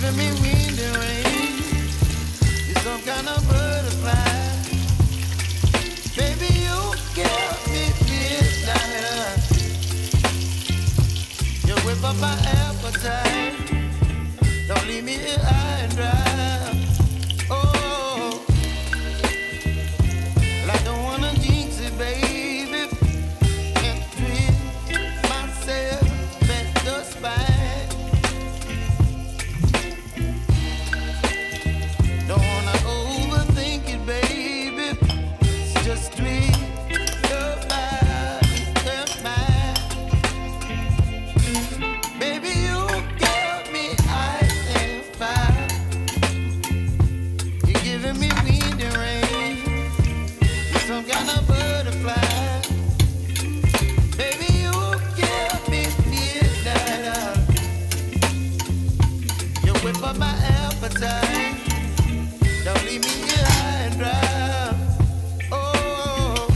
giving me wind and rain. You're some kind of butterfly. Baby, you give me midnight. You whip up my appetite. Don't leave me here high and dry. Oh, well, I don't wanna jinx it, baby. Can't twist myself at the spine. Don't wanna overthink it, baby. It's just twist your body and mine. Baby, you give me ice and fire. You're giving me wind and rain. You're some kind of butterfly. Baby, you give me midnight. You whip up my appetite. Don't leave me here high and dry. Oh,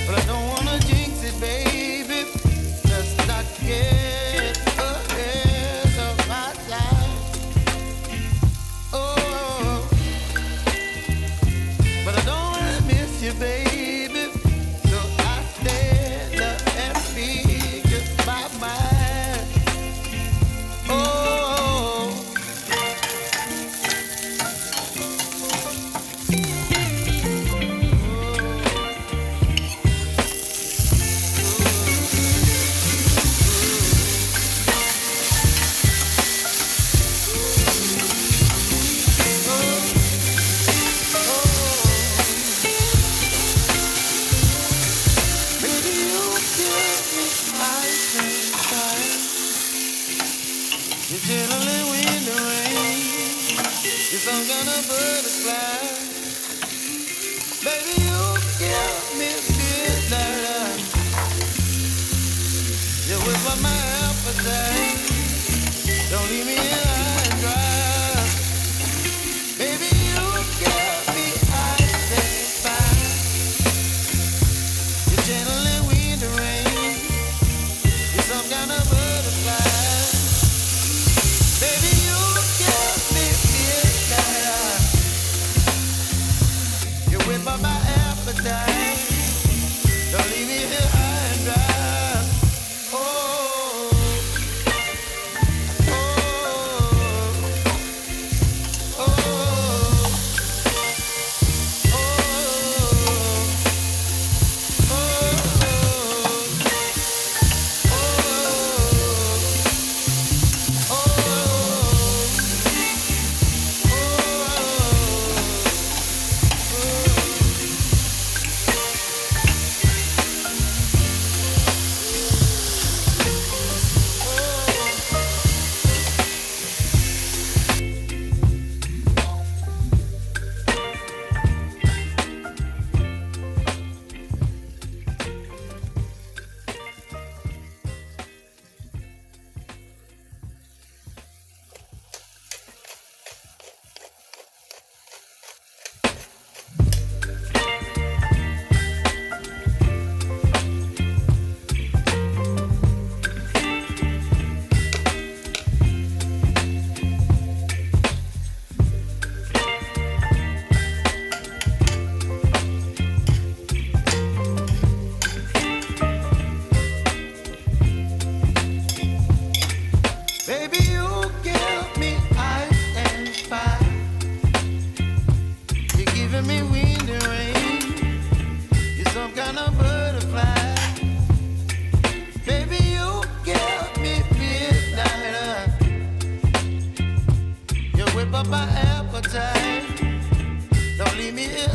but I don't wanna jinx it, baby. Let's not get ahead of my time. Oh, but I don't wanna miss you, baby. So I stand up and figure my mind. Oh, baby, you give me ice and fire. You're gently wind and rain. You're some kind of butterfly. Baby, you give me midnight. You whip up my appetite. Don't leave me here high and dry. Baby, you give me ice and fire. You're gently wind and rain. You're some kind of butterfly. Baby, you give me midnight. You whip up my appetite. Don't leave me here high and dry. Oh, oh, oh, baby, you give me ice and fire. You're giving me wind and rain. You're some kind of butterfly. Baby, you give me midnight. You whip up my appetite. Don't leave me here